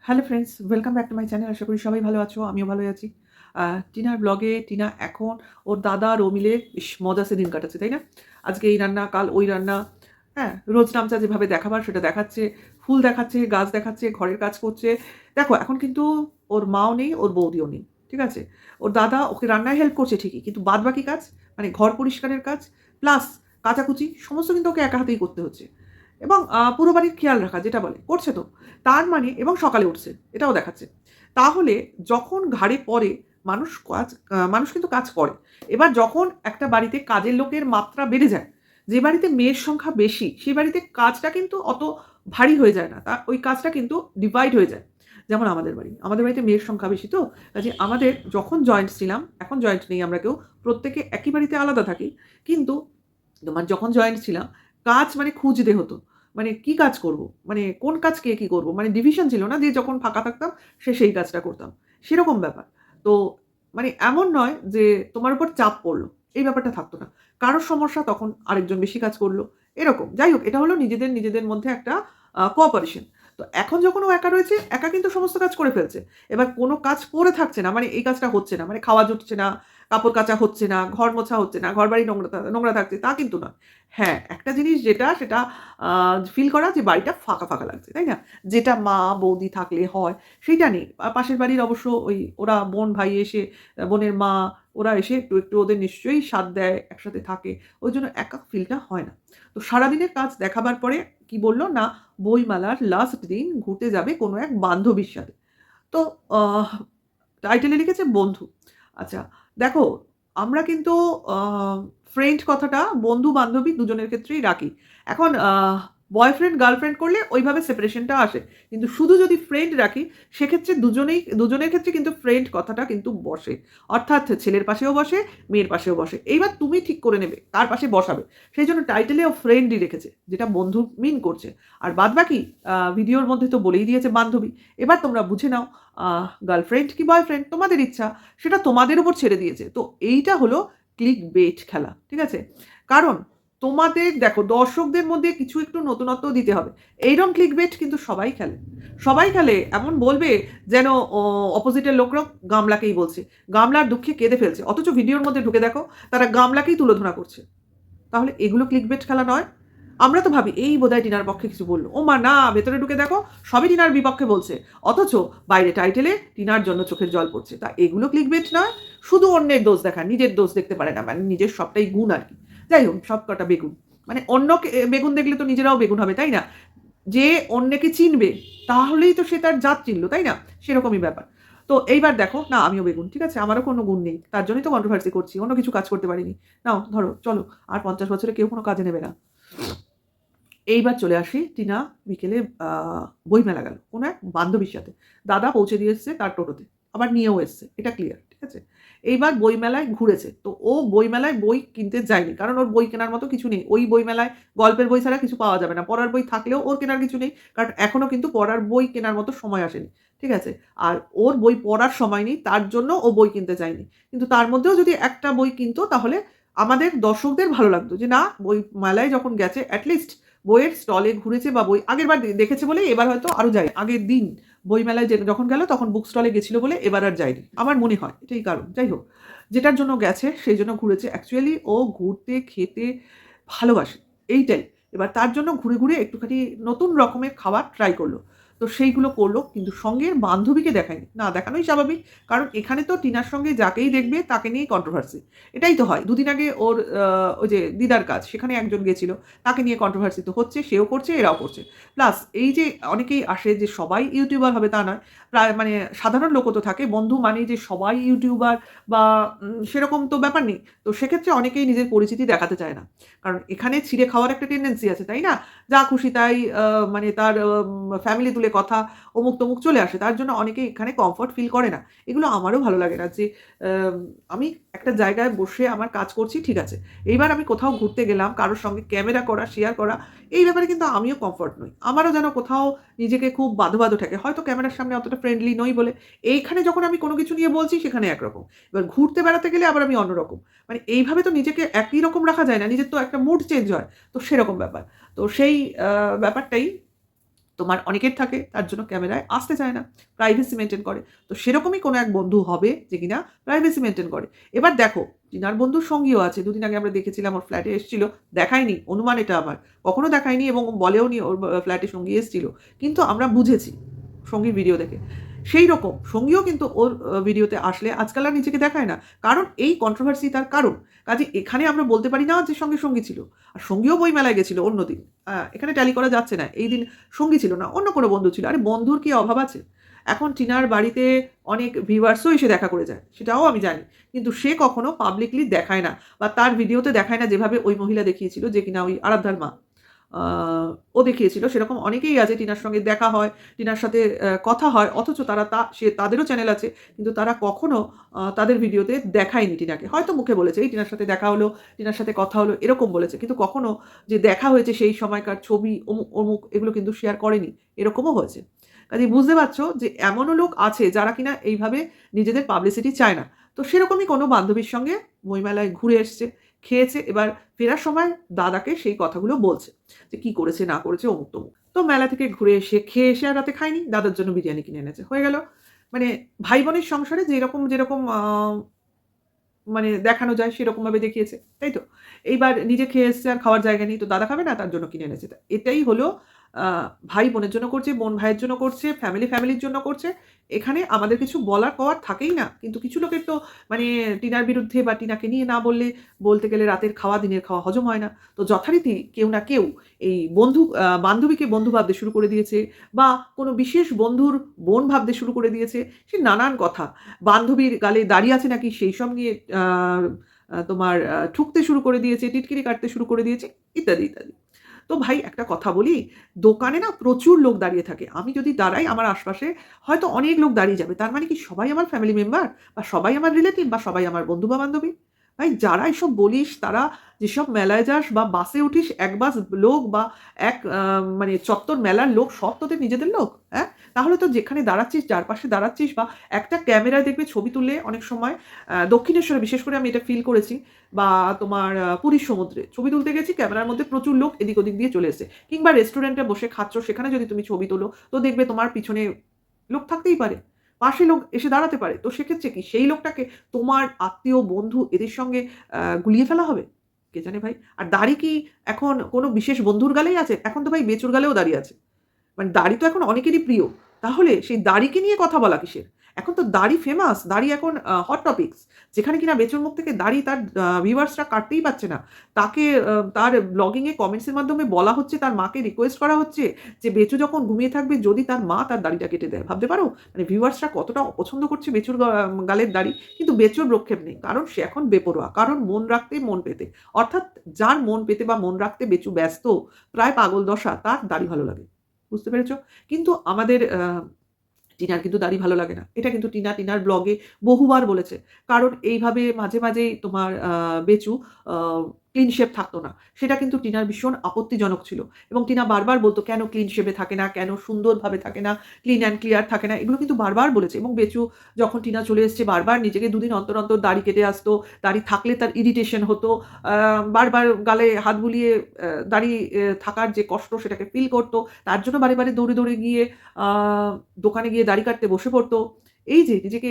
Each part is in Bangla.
Hello friends, welcome back to my channel. আশা করি সবাই ভালো আছো, আমিও ভালোই আছি। টিনার ব্লগে টিনা এখন ওর দাদা আর ও মিলে বেশ মজাসে দিন কাটাচ্ছে, তাই না? আজকে এই রান্না, কাল ওই রান্না। হ্যাঁ, রোজ নামচা যেভাবে দেখাবার সেটা দেখাচ্ছে, ফুল দেখাচ্ছে, গাছ দেখাচ্ছে, ঘরের কাজ করছে। দেখো এখন কিন্তু ওর মাও নেই, ওর বৌদিও নেই, ঠিক আছে? ওর দাদা ওকে রান্নায় হেল্প করছে ঠিকই, কিন্তু বাদবাকি কাজ মানে ঘর পরিষ্কারের কাজ প্লাস কাচাকুচি সমস্ত কিন্তু ওকে একা হাতেই করতে হচ্ছে। এবং পুরো বাড়ির খেয়াল রাখা যেটা বলে করছে তো। তার মানে এবং সকালে উঠছে, এটাও দেখাচ্ছে। তাহলে যখন ঘাড়ে পড়ে মানুষ কিন্তু কাজ করে। এবার যখন একটা বাড়িতে কাজের লোকের মাত্রা বেড়ে যায়, যে বাড়িতে মেয়ের সংখ্যা বেশি, সেই বাড়িতে কাজটা কিন্তু অত ভারী হয়ে যায় না। ওই কাজটা কিন্তু ডিভাইড হয়ে যায়। যেমন আমাদের বাড়িতে মেয়ের সংখ্যা বেশি তো, কাজে আমাদের যখন জয়েন্ট ছিলাম, এখন জয়েন্ট নেই আমরা কেউ, প্রত্যেকে একই বাড়িতে আলাদা থাকি। কিন্তু তোমার যখন জয়েন্ট ছিলাম, কাজ মানে খুঁজতে হতো। মানে কি কাজ করব? মানে কোন কাজ কে কি করব? মানে ডিভিশন ছিল না যে যখন ফাঁকা থাকতাম সে সেই কাজটা করতাম। সেরকম ব্যাপার। তো মানে এমন নয় যে তোমার উপর চাপ পড়লো। এই ব্যাপারটা থাকতো না। কারোর সমস্যা তখন আরেকজন বেশি কাজ করলো। এরকম। যাই হোক, এটা হলো নিজেদের মধ্যে একটা কোঅপারেশন। তো এখন যখন ও একা রয়েছে, একা কিন্তু সমস্ত কাজ করে ফেলছে। এবার কোনো কাজ পড়ে থাকছে না। মানে এই কাজটা হচ্ছে না। মানে খাওয়া জুটছে না, কাপড় কাচা হচ্ছে না, ঘর মোছা হচ্ছে না, ঘরবাড়ি নোংরা থাকছে তা কিন্তু নয়। হ্যাঁ, একটা জিনিস যেটা ফিল করা যে বাড়িটা ফাঁকা লাগছে, তাই না? যেটা মা, বৌদি থাকলে হয়, সেইটা নেই। পাশের বাড়ির অবশ্য ওই ওরা বোন, ভাই এসে বোনের মা ওরা এসে একটু ওদের নিশ্চয়ই সাথ দেয়, একসাথে থাকে। ওই জন্য একা ফিলটা হয় না। তো সারাদিনের কাজ দেখাবার পরে কি বলল না, বইমেলার লাস্ট দিন ঘুরতে যাবে কোনো এক বান্ধবীর সাথে। তো আহ টাইটেলে লিখেছে বন্ধু। আচ্ছা, দেখো আমরা কিন্তু আ ফ্রেন্ড কথাটা বন্ধু-বান্ধবী দুজনের ক্ষেত্রেই রাখি। এখন বয়ফ্রেন্ড গার্লফ্রেন্ড করলে ওইভাবে সেপারেশনটা আসে। কিন্তু শুধু যদি ফ্রেন্ড রাখি সেক্ষেত্রে দুজনের ক্ষেত্রে কিন্তু ফ্রেন্ড কথাটা কিন্তু বসে। অর্থাৎ ছেলের পাশেও বসে, মেয়ের পাশেও বসে। এইবার তুমি ঠিক করে নেবে কার পাশে বসাবে। সেইজন্য টাইটেলেও ফ্রেন্ডই রেখেছে, যেটা বন্ধু মিন করছে। আর বাদবাকি ভিডিওর মধ্যে তো বলেই দিয়েছে বান্ধবী। এবার তোমরা বুঝে নাও গার্লফ্রেন্ড কি বয়ফ্রেন্ড তোমাদের ইচ্ছা, সেটা তোমাদের উপর ছেড়ে দিয়েছে। তো এইটা হলো ক্লিক বেট খেলা, ঠিক আছে? কারণ তোমাদের দেখো দর্শকদের মধ্যে কিছু একটু নতুনত্ব দিতে হবে। এইরকম ক্লিক বেট কিন্তু সবাই খেলে। সবাই খেলে এমন বলবে যেন অপোজিটের লোকরাও গামলাকেই বলছে। গামলার দুঃখে কেঁদে ফেলছে। অথচ ভিডিওর মধ্যে ঢুকে দেখো তারা গামলাকেই তুলোধনা করছে। তাহলে এগুলো ক্লিকবেট খেলা নয়? আমরা তো ভাবি এই বোধহয় টিনার পক্ষে কিছু বলল। ও মা না, ভেতরে ঢুকে দেখো সবই টিনার বিপক্ষে বলছে। অথচ বাইরে টাইটেলে টিনার জন্য চোখের জল পড়ছে। তা এগুলো ক্লিকবেট নয়, শুধু অন্যের দোষ দেখা, নিজের দোষ দেখতে পারে না। মানে নিজের সবটাই গুণ আরকি। যাই হোক, সব কটা বেগুন। মানে অন্যকে বেগুন দেখলে তো নিজেরাও বেগুন হবে, তাই না? যে অন্যকে চিনবে তাহলেই তো সে তার জাত চিনল, তাই না? সেরকমই ব্যাপার। তো এইবার দেখো না আমিও বেগুন, ঠিক আছে? আমারও কোনো গুণ নেই। তার জন্যই তো কন্ট্রোভার্সি করছি। অন্য কিছু কাজ করতে পারিনি। নাও ধরো চলো, আর ৫০ বছরে কেউ কোনো কাজে নেবে না। এইবার চলে আসি টিনা বিকেলে বইমেলা গেল কোনো এক বান্ধবীর সাথে। দাদা পৌঁছে দিয়ে এসছে তার টোটোতে। আবার নিয়েও এসছে। এটা ক্লিয়ার, ঠিক আছে? এইবার বইমেলায় ঘুরেছে। তো ও বইমেলায় বই কিনতে যায়নি। কারণ ওর বই কেনার মতো কিছু নেই। ওই বইমেলায় গল্পের বই ছাড়া কিছু পাওয়া যাবে না। পড়ার বই থাকলেও ওর কেনার কিছু নেই। কারণ এখনো কিন্তু পড়ার বই কেনার মতো সময় আসেনি। ঠিক আছে? আর ওর বই পড়ার সময় নেই। তার জন্য ও বই কিনতে চায়নি। কিন্তু তার মধ্যেও যদি একটা বই কিনতো তাহলে আমাদের দর্শকদের ভালো লাগতো যে না, বই মেলায় যখন গেছে এটলিস্ট বইয়ের স্টলে ঘুরেছে বা বই আগেরবার দেখেছে বলে এবার হয়তো আরো যায়। আগের দিন বইমেলায় যখন গেল তখন বুক স্টলে গেছিল বলে এবার আর যায়নি। আমার মনে হয় এটাই কারণ। যাই হোক, যেটার জন্য গেছে সেই জন্য ঘুরেছে। অ্যাকচুয়ালি ও ঘুরতে খেতে ভালোবাসে। এইটাই। এবার তার জন্য ঘুরে একটুখানি নতুন রকমের খাবার ট্রাই করলো। তো সেইগুলো করলো কিন্তু সঙ্গে বান্ধবীকে দেখায়নি। না দেখানোই স্বাভাবিক। কারণ এখানে তো টিনার সঙ্গে যাকেই দেখবে তাকে নিয়েই কন্ট্রোভার্সি। এটাই তো হয়। দুদিন আগে ওর ওই যে দিদার কাজ সেখানে একজন গেছিল। তাকে নিয়ে কন্ট্রোভার্সি তো হচ্ছে, সেও করছে, এরাও করছে। প্লাস এই যে অনেকেই আসে যে সবাই ইউটিউবার হবে তা নয়। প্রায় মানে সাধারণ লোকও তো থাকে। বন্ধু মানেই যে সবাই ইউটিউবার বা সেরকম তো ব্যাপার নেই। তো সেক্ষেত্রে অনেকেই নিজের পরিচিতি দেখাতে চায় না। কারণ এখানে ছিঁড়ে খাওয়ার একটা টেনডেন্সি আছে, তাই না? যা খুশি তাই মানে তার ফ্যামিলি তুলে কথা অমুক-তমুক চলে আসে। তার জন্য অনেকেই এখানে কমফোর্ট ফিল করে না। এগুলো আমারও ভালো লাগে না যে আমি একটা জায়গায় বসে আমার কাজ করছি, ঠিক আছে। এইবার আমি কোথাও ঘুরতে গেলাম, কারো সঙ্গে ক্যামেরা করা, শেয়ার করা, এই ব্যাপারে কিন্তু আমিও কমফোর্ট নই। আমারও যেন কোথাও নিজেকে খুব বাঁধো ঠেকে। হয়তো ক্যামেরার সামনে অতটা ফ্রেন্ডলি নই বলে। এইখানে যখন আমি কোনো কিছু নিয়ে বলছি সেখানে একরকম। এবার ঘুরতে বেড়াতে গেলে আবার আমি অন্যরকম। মানে এইভাবে তো নিজেকে একই রকম রাখা যায় না। নিজের তো একটা মুড চেঞ্জ হয়। তো সেরকম ব্যাপার। তো সেই ব্যাপারটাই তোমার অনেকের থাকে, তার জন্য ক্যামেরায় আসতে চায় না, প্রাইভেসি মেনটেন করে। তো সেরকমই কোনো এক বন্ধু হবে যে কিনা প্রাইভেসি মেনটেন করে। এবার দেখো, টিনার বন্ধুর সঙ্গীও আছে। দুদিন আগে আমরা দেখেছিলাম ওর ফ্ল্যাটে এসেছিল, দেখায়নি, অনুমান এটা আমার, কখনো দেখায়নি এবং বলেওনি ওর ফ্ল্যাটে সঙ্গী এসেছিল, কিন্তু আমরা বুঝেছি সঙ্গীর ভিডিও দেখে। সেই রকম সঙ্গীও কিন্তু ওর ভিডিওতে আসলে আজকাল আর নিজেকে দেখায় না, কারণ এই কন্ট্রোভার্সি তার কারণ। কাজে এখানে আমরা বলতে পারি না যে সঙ্গে সঙ্গী ছিল। আর সঙ্গীও বই মেলায় গেছিল অন্যদিন, এখানে ট্যালি করা যাচ্ছে না, এই দিন সঙ্গী ছিল না, অন্য কোনো বন্ধু ছিল। আরে বন্ধুর কি অভাব আছে? এখন টিনার বাড়িতে অনেক ভিউয়ার্সও এসে দেখা করে যায়, সেটাও আমি জানি, কিন্তু সে কখনো পাবলিকলি দেখায় না, বা তার ভিডিওতে দেখায় না, যেভাবে ওই মহিলা দেখিয়েছিল যে কিনা ওই আরাধ্যার মা, ও দেখিয়েছিল। সেরকম অনেকেই আছে, টিনার সঙ্গে দেখা হয়, টিনার সাথে কথা হয়, অথচ তারা তাদেরও চ্যানেল আছে, কিন্তু তারা কখনো তাদের ভিডিওতে দেখায়নি টিনাকে। হয়তো মুখে বলেছে এই টিনার সাথে দেখা হলো, টিনার সাথে কথা হলো, এরকম বলেছে, কিন্তু কখনো যে দেখা হয়েছে সেই সময়কার ছবি অমুক অমুক এগুলো কিন্তু শেয়ার করেনি, এরকমও হয়েছে। কাজে বুঝতে পারছো যে এমনও লোক আছে যারা কিনা এইভাবে নিজেদের পাবলিসিটি চায় না। তো সেরকমই কোনো বান্ধবীর সঙ্গে বইমেলায় ঘুরে এসছে, খেয়েছে, এবার ফেরার সময় দাদাকে সেই কথাগুলো বলছে যে কি করেছে না করেছে অমুক তমুক। তো মেলা থেকে ঘুরে এসে খেয়ে এসে আর রাতে খায়নি, দাদার জন্য বিরিয়ানি কিনে এনেছে, হয়ে গেল। মানে ভাই বোনের সংসারে যেরকম যেরকম মানে দেখানো যায় সেরকমভাবে দেখিয়েছে, তাই তো? এইবার নিজে খেয়ে এসছে, আর খাওয়ার জায়গা নেই, তো দাদা খাবে না, তার জন্য কিনে এনেছে। তা এটাই হলো ভাই বোনের জন্য করছে, বোন ভাইয়ের জন্য করছে, ফ্যামিলির জন্য করছে। এখানে আমাদের কিছু বলার পাওয়ার থাকেই না। কিন্তু কিছু লোকের তো মানে টিনার বিরুদ্ধে বা টিনাকে নিয়ে না বললে, বলতে গেলে রাতের খাওয়া দিনের খাওয়া হজম হয় না। তো যথারীতি কেউ না কেউ এই বান্ধবীকে বন্ধু ভাবতে শুরু করে দিয়েছে, বা কোনো বিশেষ বন্ধুর বোন ভাবতে শুরু করে দিয়েছে। সে নানান কথা। বান্ধবীর গালে দাড়ি আছে নাকি সেইসব নিয়ে আ আ তোমার ঠুকতে শুরু করে দিয়েছে, টিটকিরি কাটতে শুরু করে দিয়েছে, ইত্যাদি, ইত্যাদি। তো ভাই একটা কথা বলি, দোকানে না প্রচুর লোক দাঁড়িয়ে থাকে। আমি যদি দাঁড়াই, আমার আশপাশে হয়তো অনেক লোক দাঁড়িয়ে যাবে। তার মানে কি সবাই আমার ফ্যামিলি মেম্বার? বা সবাই আমার রিলেটিভ? বা সবাই আমার বন্ধু বা বান্ধবী? ভাই যারা এসব বলিস, তারা যেসব মেলায় যাস বা বাসে উঠিস, এক বাস লোক বা এক মানে চত্বর মেলার লোক সব তোদের নিজেদের লোক? হ্যাঁ? তাহলে তো যেখানে দাঁড়াচ্ছিস, যার পাশে দাঁড়াচ্ছিস, বা একটা ক্যামেরায় দেখবে ছবি তুললে অনেক সময় দক্ষিণেশ্বরে বিশেষ করে আমি এটা ফিল করেছি, বা তোমার পুরীর সমুদ্রে ছবি তুলতে গেছি, ক্যামেরার মধ্যে প্রচুর লোক এদিক ওদিক দিয়ে চলে এসেছে। কিংবা রেস্টুরেন্টে বসে খাচ্ছ, সেখানে যদি তুমি ছবি তোলো, তো দেখবে তোমার পিছনে লোক থাকতেই পারে। পাশে লোক এসে দাঁড়াতে পারে। তো সেক্ষেত্রে কি সেই লোকটাকে তোমার আত্মীয়, বন্ধু এদের সঙ্গে গুলিয়ে ফেলা হবে? কে জানে ভাই। আর দাড়ি কি এখন কোনো বিশেষ বন্ধুর গালেই আছে? এখন তো ভাই বেচুর গালেও দাড়ি আছে। মানে দাড়ি তো এখন অনেকেরই প্রিয়। তাহলে সেই দাড়িকে নিয়ে কথা বলা কিসের? এখন তো দাড়ি ফেমাস, দাড়ি এখন হট টপিকস। যেখানে কিনা বেচুর মুখ থেকে দাড়ি তার ভিউয়ার্সরা কাটতেই পারছে না। তাকে তার ব্লগিং এ কমেন্টস এর মাধ্যমে বলা হচ্ছে, তার মাকে রিকোয়েস্ট করা হচ্ছে যে বেচু যখন ঘুমিয়ে থাকবে যদি তার মা তার দাড়িটা কেটে দেয়। ভাবতে পারো? মানে ভিউয়ার্সরা কতটা অপছন্দ করছে বেচুর গালের দাড়ি। কিন্তু বেচুর ভ্রুক্ষেপ নেই। কারণ সে এখন বেপরোয়া। কারণ মন রাখতে, মন পেতে। অর্থাৎ যার মন পেতে বা মন রাখতে বেচু ব্যস্ত, প্রায় পাগল দশা, তার দাড়ি ভালো লাগে। বুঝতে পেরেছ? কিন্তু আমাদের টিনার কিন্তু দাড়ি ভালো লাগে না। এটা কিন্তু টিনা টিনার ব্লগে বহুবার বলেছে। কারণ এইভাবে মাঝে, মাঝেই তোমার বেচু আ ক্লিন শেভ থাকতো না। সেটা কিন্তু টিনার ভীষণ আপত্তিজনক ছিল। এবং টিনা বারবার বলত, "কেন ক্লিন শেভ এ থাকে না? কেন সুন্দরভাবে থাকে না? ক্লিন অ্যান্ড ক্লিয়ার থাকে না?" এগুলো কিন্তু বারবার বলেছে। এবং বেচু যখন টিনা চলে এসছে, বারবার নিজেকে দুদিন অন্তর, অন্তর দাড়ি কেটে আসতো। দাড়ি থাকলে তার ইরিটেশন হতো। আ বারবার গালে হাত বুলিয়ে দাড়ি থাকার যে কষ্ট সেটাকে ফিল করত। তার জন্য বারে, বারে দৌড়ে, দৌড়ে গিয়ে আ দোকানে গিয়ে দাড়ি কাটতে বসে পড়তো। এই যে নিজেকে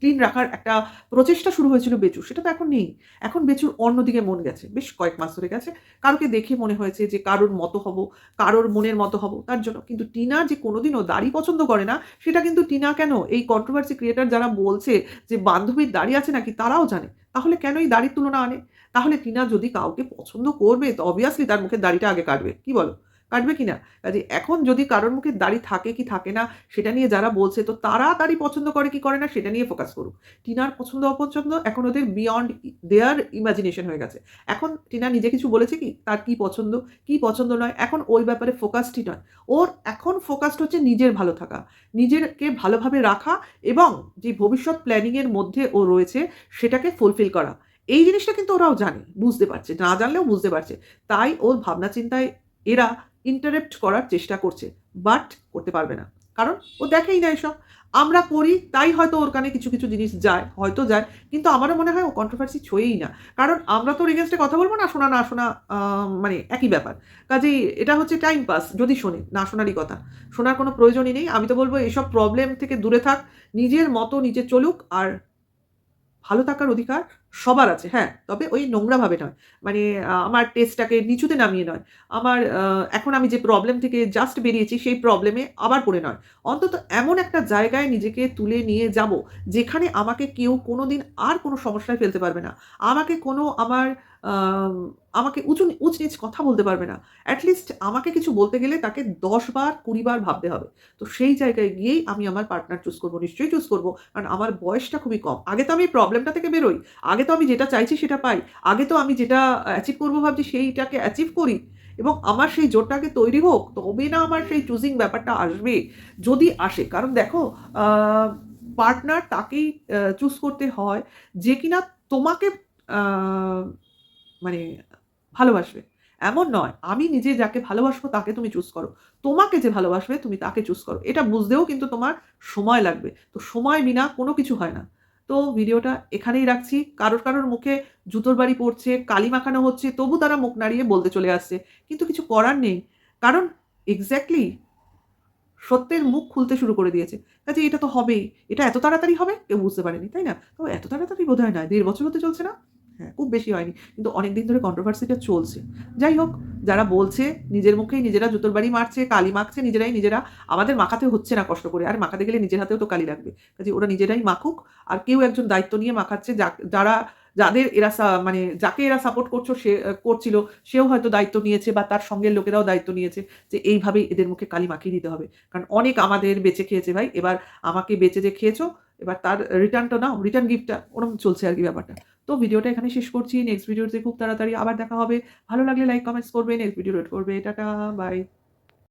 ক্লিন রাখার একটা প্রচেষ্টা শুরু হয়েছিল বেচুর, সেটা তো এখন নেই। এখন বেচুর অন্যদিকে মন গেছে। বেশ কয়েক মাস ধরে গেছে। কারোকে দেখে মনে হয়েছে যে কারোর মতো হব, কারোর মনের মতো হব, তার জন্য। কিন্তু টিনা যে কোনোদিনও দাড়ি পছন্দ করে না, সেটা কিন্তু টিনা কেন, এই কন্ট্রোভার্সি ক্রিয়েটর যারা বলছে যে বান্ধবীর দাড়ি আছে নাকি, তারাও জানে। তাহলে কেন এই দাড়ির তুলনা আনে? তাহলে টিনা যদি কাউকে পছন্দ করবে, তো অবভিয়াসলি তার মুখের দাড়িটা আগে কাটবে। কি বলো? কাটবে কিনা? কাজেই এখন যদি কারোর মুখে দাড়ি থাকে কি থাকে না সেটা নিয়ে যারা বলছে, তো তারা দাড়ি পছন্দ করে কি করে না সেটা নিয়ে ফোকাস করুক। টিনার পছন্দ অপছন্দ এখন ওদের বিয়ন্ড দেয়ার ইমাজিনেশন হয়ে গেছে। এখন টিনা নিজে কিছু বলেছে কি? তার কি পছন্দ, কি পছন্দ নয়, এখন ওই ব্যাপারে ফোকাসডই নয়। ওর এখন ফোকাসড হচ্ছে নিজের ভালো থাকা, নিজেরকে ভালোভাবে রাখা, এবং যে ভবিষ্যৎ প্ল্যানিং এর মধ্যে ও রয়েছে সেটাকে ফুলফিল করা। এই জিনিসটা কিন্তু ওরাও জানে, বুঝতে পারছে। না জানলেও বুঝতে পারছে। তাই ওর ভাবনা চিন্তায় এরা ইন্টারাপ্ট করার চেষ্টা করছে। বাট করতে পারবে না। কারণ ও দেখেই না এসব। আমরা করি তাই হয়তো ওর কানে কিছু, কিছু জিনিস যায়, হয়তো যায়। কিন্তু আমারও মনে হয় ও কন্ট্রোভার্সি ছোঁয়েই না। কারণ আমরা তো ওর এগেইনস্ট এ কথা বলব না শোনা, না শোনা আ মানে একই ব্যাপার। কাজেই এটা হচ্ছে টাইম পাস যদি শোনে, না শোনারই কথা। শোনার কোনো প্রয়োজনই নেই। আমি তো বলব এসব প্রবলেম থেকে দূরে থাক। নিজের মতো নিজে চলুক আর ভালো থাকার অধিকার সবার আছে। হ্যাঁ, তবে ওই নোংরাভাবে নয়। মানে আমার টেস্টটাকে নিচুতে নামিয়ে নয়। আমার এখন আমি যে প্রবলেম থেকে জাস্ট বেরিয়েছি সেই প্রবলেমে আবার পড়ে নয়। অন্তত এমন একটা জায়গায় নিজেকে তুলে নিয়ে যাবো, যেখানে আমাকে কেউ কোনোদিন আর কোনো সমস্যায় ফেলতে পারবে না। আমাকে কোনো আমার আম আমাকে উঁচ-নিচ কথা বলতে পারবে না। এট লিস্ট আমাকে কিছু বলতে গেলে তাকে ১০ বার ২০ বার ভাবতে হবে। তো সেই জায়গায় গিয়েই আমি আমার পার্টনার চুজ করব। নিশ্চয়ই চুজ করব। কারণ আমার বয়সটা খুবই কম। আগে তো আমি এই প্রবলেমটা থেকে বেরোই। আগে তো আমি যেটা চাইছি সেটা পাই। আগে তো আমি যেটা অ্যাচিভ করব ভাবছি সেইটাকে অ্যাচিভ করি এবং আমার সেই জোরটা আগে তৈরি হোক, তবে না আমার সেই চুজিং ব্যাপারটা আসবে। যদি আসে। কারণ দেখো আ পার্টনার তাকেই চুজ করতে হয় যে কিনা তোমাকে আ মানে ভালোবাসবে। এমন নয়, আমি নিজে যাকে ভালোবাসবো তাকে তুমি চুজ করো। তোমাকে যে ভালোবাসবে তুমি তাকে চুজ করো। এটা বুঝতেও কিন্তু তোমার সময় লাগবে। তো সময় বিনা কোনো কিছু হয় না। তো ভিডিওটা এখানেই রাখছি। কারোর মুখে জুতোর বাড়ি পড়ছে, কালি মাখানো হচ্ছে, তবু তারা মুখ নাড়িয়ে বলতে চলে আসছে। কিন্তু কিছু করার নেই। কারণ এক্সাক্টলি সত্যের মুখ খুলতে শুরু করে দিয়েছে। কাজেই এটা তো হবেই। এটা এত তাড়াতাড়ি হবে কেউ বুঝতে পারেনি, তাই না? তো এত তাড়াতাড়ি বোধহয় নয়। ১.৫ বছর হতে চলছে না? হ্যাঁ, খুব বেশি হয়নি। কিন্তু অনেকদিন ধরে কন্ট্রোভার্সিটা চলছে। যাই হোক, যারা বলছে নিজের মুখেই নিজেরা জুতোর বাড়ি মারছে, কালি মাখছে নিজেরা। আমাদের মাখাতে হচ্ছে না কষ্ট করে। আর মাখাতে গেলে নিজের হাতেও তো কালি লাগবে। কাজেই ওরা নিজেরাই মাখুক। আর কেউ একজন দায়িত্ব নিয়ে মাখাচ্ছে যাদের এরা মানে যাকে এরা সাপোর্ট করছিল সেও হয়তো দায়িত্ব নিয়েছে বা তার সঙ্গের লোকেরাও দায়িত্ব নিয়েছে যে এইভাবেই এদের মুখে কালি মাখিয়ে দিতে হবে। কারণ অনেক আমাদের বেঁচে খেয়েছে ভাই। এবার আমাকে বেঁচে যে খেয়েছো, এবার তার রিটার্নটা নাও। রিটার্ন গিফটটা ওরকম চলছে আরকি ব্যাপারটা। তো ভিডিওটা এখানে শেষ করছি। নেক্সট ভিডিওতে খুব তাড়াতাড়ি আবার দেখা হবে। ভালো লাগলে লাইক, কমেন্টস করবে। নেক্সট ভিডিও ওয়েট করবে। টাটা, বাই।